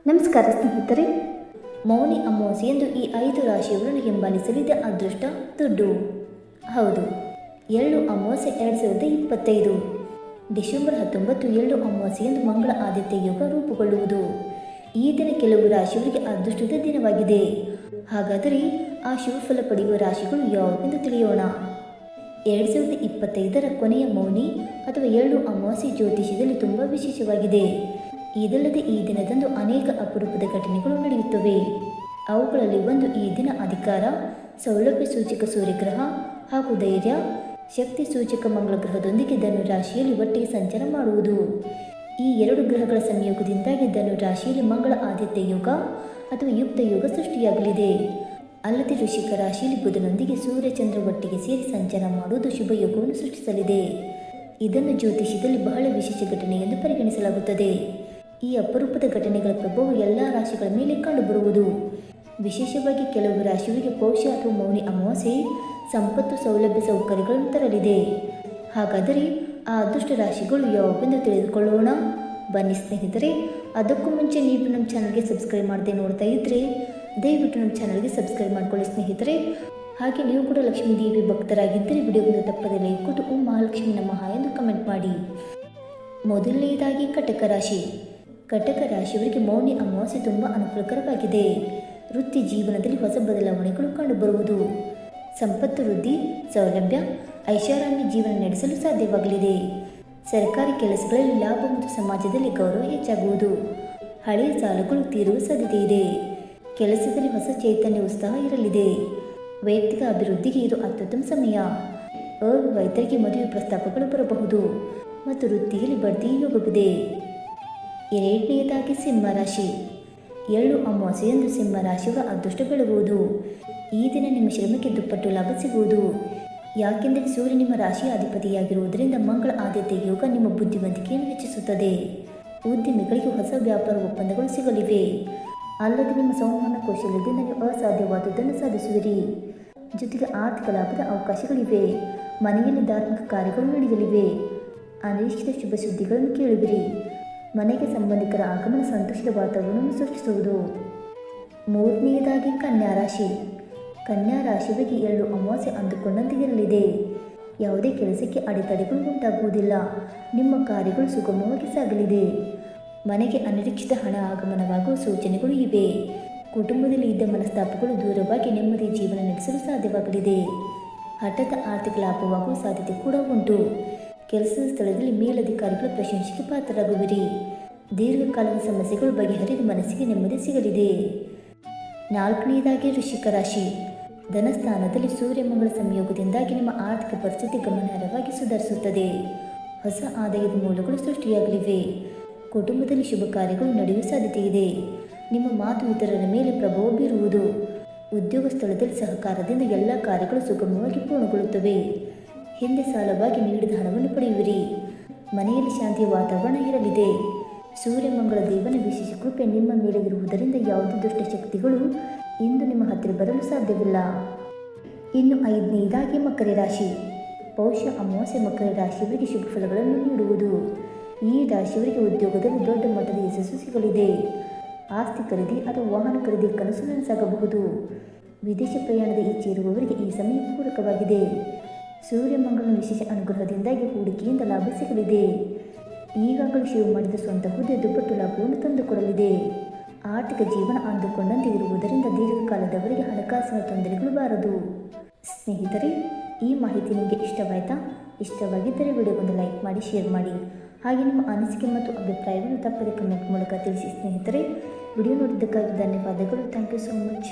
ನಮಸ್ಕಾರ ಸ್ನೇಹಿತರೆ, ಮೌನಿ ಅಮಾವಾಸ್ಯೆಯಂದು ಈ 5 ರಾಶಿಯವರನ್ನು ಹಿಂಬಾಲಿಸಲಿದೆ ಅದೃಷ್ಟ, ದುಡ್ಡು. ಹೌದು, ಎಳ್ಳು ಅಮಾವಾಸ್ಯೆ 2025 ಡಿಸೆಂಬರ್ 19 ಎಳ್ಳು ಅಮಾವಾಸ್ಯೆಯಂದು ಮಂಗಳ ಆದಿತ್ಯ ಯೋಗ ರೂಪುಗೊಳ್ಳುವುದು. ಈ ದಿನ ಕೆಲವು ರಾಶಿಯವರಿಗೆ ಅದೃಷ್ಟದ ದಿನವಾಗಿದೆ. ಹಾಗಾದರೆ ಆ ಶುಭಫಲ ಪಡೆಯುವ ರಾಶಿಗಳು ಯಾವುವೆಂದು ತಿಳಿಯೋಣ. 2025ರ ಕೊನೆಯ ಮೌನಿ ಅಥವಾ ಎಳ್ಳು ಅಮಾವಾಸ್ಯೆ ಜ್ಯೋತಿಷ್ಯದಲ್ಲಿ ತುಂಬ ವಿಶೇಷವಾಗಿದೆ. ಇದಲ್ಲದೆ ಈ ದಿನದಂದು ಅನೇಕ ಅಪರೂಪದ ಘಟನೆಗಳು ನಡೆಯುತ್ತವೆ. ಅವುಗಳಲ್ಲಿ ಒಂದು ಈ ದಿನ ಅಧಿಕಾರ, ಸೌಲಭ್ಯ ಸೂಚಕ ಸೂರ್ಯಗ್ರಹ ಹಾಗೂ ಧೈರ್ಯ, ಶಕ್ತಿ ಸೂಚಕ ಮಂಗಳ ಗ್ರಹದೊಂದಿಗೆ ಧನು ರಾಶಿಯಲ್ಲಿ ಒಟ್ಟಿಗೆ ಸಂಚಾರ ಮಾಡುವುದು. ಈ 2 ಗ್ರಹಗಳ ಸಂಯೋಗದಿಂದಾಗಿ ಧನು ರಾಶಿಯಲ್ಲಿ ಮಂಗಳ ಆದಿತ್ಯ ಯೋಗ ಅಥವಾ ಯುಕ್ತ ಯೋಗ ಸೃಷ್ಟಿಯಾಗಲಿದೆ. ಅಲ್ಲದೆ ವೃಶ್ಚಿಕ ರಾಶಿಯಲ್ಲಿ ಬುಧನೊಂದಿಗೆ ಸೂರ್ಯ ಚಂದ್ರ ಒಟ್ಟಿಗೆ ಸೇರಿ ಸಂಚಾರ ಮಾಡುವುದು ಶುಭ ಯೋಗವನ್ನು ಸೃಷ್ಟಿಸಲಿದೆ. ಇದನ್ನು ಜ್ಯೋತಿಷ್ಯದಲ್ಲಿ ಬಹಳ ವಿಶೇಷ ಘಟನೆ ಎಂದು ಪರಿಗಣಿಸಲಾಗುತ್ತದೆ. ಈ ಅಪರೂಪದ ಘಟನೆಗಳ ಪ್ರಭಾವ ಎಲ್ಲ ರಾಶಿಗಳ ಮೇಲೆ ಕಂಡುಬರುವುದು. ವಿಶೇಷವಾಗಿ ಕೆಲವು ರಾಶಿಯವರಿಗೆ ಪೌಷ ಅಥವಾ ಮೌನಿ ಅಮಾವಾಸ್ಯೆ ಸಂಪತ್ತು, ಸೌಲಭ್ಯ, ಸೌಕರ್ಯಗಳನ್ನು ತರಲಿದೆ. ಹಾಗಾದರೆ ಆ ಅದೃಷ್ಟ ರಾಶಿಗಳು ಯಾವುವೆಂದು ತಿಳಿದುಕೊಳ್ಳೋಣ. ಬನ್ನಿ ಸ್ನೇಹಿತರೆ, ಅದಕ್ಕೂ ಮುಂಚೆ ನೀವು ನಮ್ಮ ಚಾನಲ್ಗೆ ಸಬ್ಸ್ಕ್ರೈಬ್ ಮಾಡದೆ ನೋಡ್ತಾ ಇದ್ದರೆ ದಯವಿಟ್ಟು ನಮ್ಮ ಚಾನಲ್ಗೆ ಸಬ್ಸ್ಕ್ರೈಬ್ ಮಾಡ್ಕೊಳ್ಳಿ ಸ್ನೇಹಿತರೆ. ಹಾಗೆ ನೀವು ಕೂಡ ಲಕ್ಷ್ಮೀ ದೇವಿ ಭಕ್ತರಾಗಿದ್ದರೆ ವಿಡಿಯೋವನ್ನು ತಪ್ಪದೆ ಲೈಕ್ ಕೊಟ್ಟು ಓಂ ಮಹಾಲಕ್ಷ್ಮಿ ನಮಃ ಎಂದು ಕಮೆಂಟ್ ಮಾಡಿ. ಮೊದಲನೆಯದಾಗಿ ಕಟಕ ರಾಶಿ. ಕಟಕ ರಾಶಿಯವರಿಗೆ ಮೌನಿ ಅಮಾವಾಸ್ಯೆ ತುಂಬ ಅನುಕೂಲಕರವಾಗಿದೆ. ವೃತ್ತಿ ಜೀವನದಲ್ಲಿ ಹೊಸ ಬದಲಾವಣೆಗಳು ಕಂಡುಬರುವುದು. ಸಂಪತ್ತು ವೃದ್ಧಿ, ಸೌಲಭ್ಯ, ಐಷಾರಾಮಿ ಜೀವನ ನಡೆಸಲು ಸಾಧ್ಯವಾಗಲಿದೆ. ಸರ್ಕಾರಿ ಕೆಲಸಗಳಲ್ಲಿ ಲಾಭ ಮತ್ತು ಸಮಾಜದಲ್ಲಿ ಗೌರವ ಹೆಚ್ಚಾಗುವುದು. ಹಳೆಯ ಸಾಲಗಳು ತೀರುವ ಸಾಧ್ಯತೆ ಇದೆ. ಕೆಲಸದಲ್ಲಿ ಹೊಸ ಚೈತನ್ಯ, ಉತ್ಸಾಹ ಇರಲಿದೆ. ವೈಯಕ್ತಿಕ ಅಭಿವೃದ್ಧಿಗೆ ಇದು ಅತ್ಯುತ್ತಮ ಸಮಯ. ಅವಿವಾಹಿತರಿಗೆ ಮದುವೆ ಪ್ರಸ್ತಾಪಗಳು ಬರಬಹುದು ಮತ್ತು ವೃತ್ತಿಯಲ್ಲಿ ಬಡ್ತಿ ಯೋಗವಿದೆ. ಎರಡನೆಯದಾಗಿ ಸಿಂಹ ರಾಶಿ. ಎಳ್ಳು ಅಮಾವಾಸ್ಯೆಯಂದು ಸಿಂಹ ರಾಶಿಯವರ ಅದೃಷ್ಟ ಬೆಳಗುವುದು. ಈ ದಿನ ನಿಮ್ಮ ಶ್ರಮಕ್ಕೆ ದುಪ್ಪಟ್ಟು ಲಾಭ ಸಿಗುವುದು. ಯಾಕೆಂದರೆ ಸೂರ್ಯ ನಿಮ್ಮ ರಾಶಿಯ ಅಧಿಪತಿಯಾಗಿರುವುದರಿಂದ ಮಂಗಳ ಆದಿತ್ಯ ಯೋಗ ನಿಮ್ಮ ಬುದ್ಧಿವಂತಿಕೆಯನ್ನು ಹೆಚ್ಚಿಸುತ್ತದೆ. ಉದ್ಯಮಿಗಳಿಗೆ ಹೊಸ ವ್ಯಾಪಾರ ಒಪ್ಪಂದಗಳು ಸಿಗಲಿವೆ. ಅಲ್ಲದೆ ನಿಮ್ಮ ಸಂವಹನ ಕೌಶಲ್ಯದಿಂದ ನೀವು ಅಸಾಧ್ಯವಾದುದನ್ನು ಸಾಧಿಸುವಿರಿ. ಜೊತೆಗೆ ಆರ್ಥಿಕ ಲಾಭದ ಅವಕಾಶಗಳಿವೆ. ಮನೆಯಲ್ಲಿ ಧಾರ್ಮಿಕ ಕಾರ್ಯಗಳು ನಡೆಯಲಿವೆ. ಅನಿರೀಕ್ಷಿತ ಶುಭ ಸುದ್ದಿಗಳನ್ನು ಕೇಳುವಿರಿ. ಮನೆಗೆ ಸಂಬಂಧಿಕರ ಆಗಮನ ಸಂತೋಷದ ವಾತಾವರಣವನ್ನು ಸೃಷ್ಟಿಸುವುದು. ಮೂರನೆಯದಾಗಿ ಕನ್ಯಾ ರಾಶಿ. ಕನ್ಯಾ ರಾಶಿಯವರಿಗೆ ಎಳ್ಳು ಅಮಾವಾಸ್ಯೆ ಅಂದುಕೊಂಡಂತೆ ಇರಲಿದೆ. ಯಾವುದೇ ಕೆಲಸಕ್ಕೆ ಅಡೆತಡೆಗಳು ಉಂಟಾಗುವುದಿಲ್ಲ. ನಿಮ್ಮ ಕಾರ್ಯಗಳು ಸುಗಮವಾಗಿ ಸಾಗಲಿದೆ. ಮನೆಗೆ ಅನಿರೀಕ್ಷಿತ ಹಣ ಆಗಮನವಾಗುವ ಸೂಚನೆಗಳು ಇವೆ. ಕುಟುಂಬದಲ್ಲಿ ಇದ್ದ ಮನಸ್ತಾಪಗಳು ದೂರವಾಗಿ ನೆಮ್ಮದಿ ಜೀವನ ನಡೆಸಲು ಸಾಧ್ಯವಾಗಲಿದೆ. ಹಠಾತ್ ಆರ್ಥಿಕ ಲಾಭವಾಗುವ ಸಾಧ್ಯತೆ ಕೂಡ ಉಂಟು. ಕೆಲಸದ ಸ್ಥಳದಲ್ಲಿ ಮೇಲಧಿಕಾರಿಗಳ ಪ್ರಶಂಸೆಗೆ ಪಾತ್ರರಾಗುವಿರಿ. ದೀರ್ಘಕಾಲದ ಸಮಸ್ಯೆಗಳು ಬಗೆಹರಿದು ಮನಸ್ಸಿಗೆ ನೆಮ್ಮದಿ ಸಿಗಲಿದೆ. ನಾಲ್ಕನೆಯದಾಗಿ ವೃಶ್ಚಿಕ ರಾಶಿ. ಧನಸ್ಥಾನದಲ್ಲಿ ಸೂರ್ಯ ಮಂಗಳ ಸಂಯೋಗದಿಂದಾಗಿ ನಿಮ್ಮ ಆರ್ಥಿಕ ಪರಿಸ್ಥಿತಿ ಗಮನಾರ್ಹವಾಗಿ ಸುಧಾರಿಸುತ್ತದೆ. ಹೊಸ ಆದಾಯದ ಮೂಲಗಳು ಸೃಷ್ಟಿಯಾಗಲಿವೆ. ಕುಟುಂಬದಲ್ಲಿ ಶುಭ ಕಾರ್ಯಗಳು ನಡೆಯುವ ಸಾಧ್ಯತೆ ಇದೆ. ನಿಮ್ಮ ಮಾತು ಇತರರ ಮೇಲೆ ಪ್ರಭಾವ ಬೀರುವುದು. ಉದ್ಯೋಗ ಸ್ಥಳದಲ್ಲಿ ಸಹಕಾರದಿಂದ ಎಲ್ಲ ಕಾರ್ಯಗಳು ಸುಗಮವಾಗಿ ಪೂರ್ಣಗೊಳ್ಳುತ್ತವೆ. ಹಿಂದೆ ಸಾಲವಾಗಿ ನೀಡಿದ ಹಣವನ್ನು ಪಡೆಯುವಿರಿ. ಮನೆಯಲ್ಲಿ ಶಾಂತಿಯ ವಾತಾವರಣ ಇರಲಿದೆ. ಸೂರ್ಯ ಮಂಗಳ ದೇವನ ವಿಶೇಷ ಕೃಪೆ ನಿಮ್ಮ ಮೇಲೆ ಇರುವುದರಿಂದ ಯಾವುದೇ ದುಷ್ಟಶಕ್ತಿಗಳು ಇಂದು ನಿಮ್ಮ ಹತ್ತಿರ ಬರಲು ಸಾಧ್ಯವಿಲ್ಲ. ಇನ್ನು 5ನೇದಾಗಿ ಮಕರ ರಾಶಿ. ಪೌಷ ಅಮಾವಾಸ್ಯೆ ಮಕರ ರಾಶಿಯವರಿಗೆ ಶುಭ ಫಲಗಳನ್ನು ನೀಡುವುದು. ಈ ರಾಶಿಯವರಿಗೆ ಉದ್ಯೋಗದಲ್ಲಿ ದೊಡ್ಡ ಮಟ್ಟದ ಯಶಸ್ಸು ಸಿಗಲಿದೆ. ಆಸ್ತಿ ಖರೀದಿ ಅಥವಾ ವಾಹನ ಖರೀದಿ ಕನಸು ನನಸಾಗಬಹುದು. ವಿದೇಶ ಪ್ರಯಾಣದ ಇಚ್ಛೆ ಇರುವವರಿಗೆ ಈ ಸಮಯ ಪೂರಕವಾಗಿದೆ. ಸೂರ್ಯ ಮಂಗಳನ ವಿಶೇಷ ಅನುಗ್ರಹದಿಂದಾಗಿ ಹೂಡಿಕೆಯಿಂದ ಲಾಭ ಸಿಗಲಿದೆ. ಈಗಾಗಲೇ ಶುರು ಮಾಡಿದ ಸ್ವಂತ ಹುದ್ದೆ ದುಪ್ಪಟ್ಟು ಲಾಭವನ್ನು ತಂದುಕೊಡಲಿದೆ. ಆರ್ಥಿಕ ಜೀವನ ಅಂದುಕೊಂಡಂತೆ ಇರುವುದರಿಂದ ದೀರ್ಘಕಾಲದವರೆಗೆ ಹಣಕಾಸಿನ ತೊಂದರೆಗಳು ಬಾರದು. ಸ್ನೇಹಿತರೆ, ಈ ಮಾಹಿತಿ ನಿಮಗೆ ಇಷ್ಟವಾಯಿತಾ? ಇಷ್ಟವಾಗಿದ್ದರೆ ವಿಡಿಯೋಗೊಂದು ಲೈಕ್ ಮಾಡಿ, ಶೇರ್ ಮಾಡಿ. ಹಾಗೆ ನಿಮ್ಮ ಅನಿಸಿಕೆ ಮತ್ತು ಅಭಿಪ್ರಾಯವನ್ನು ತಪ್ಪದೆ ಕಮೆಂಟ್ ಮೂಲಕ ತಿಳಿಸಿ ಸ್ನೇಹಿತರೆ. ವಿಡಿಯೋ ನೋಡಿದ್ದಕ್ಕಾಗಿ ಧನ್ಯವಾದಗಳು. Thank you so much.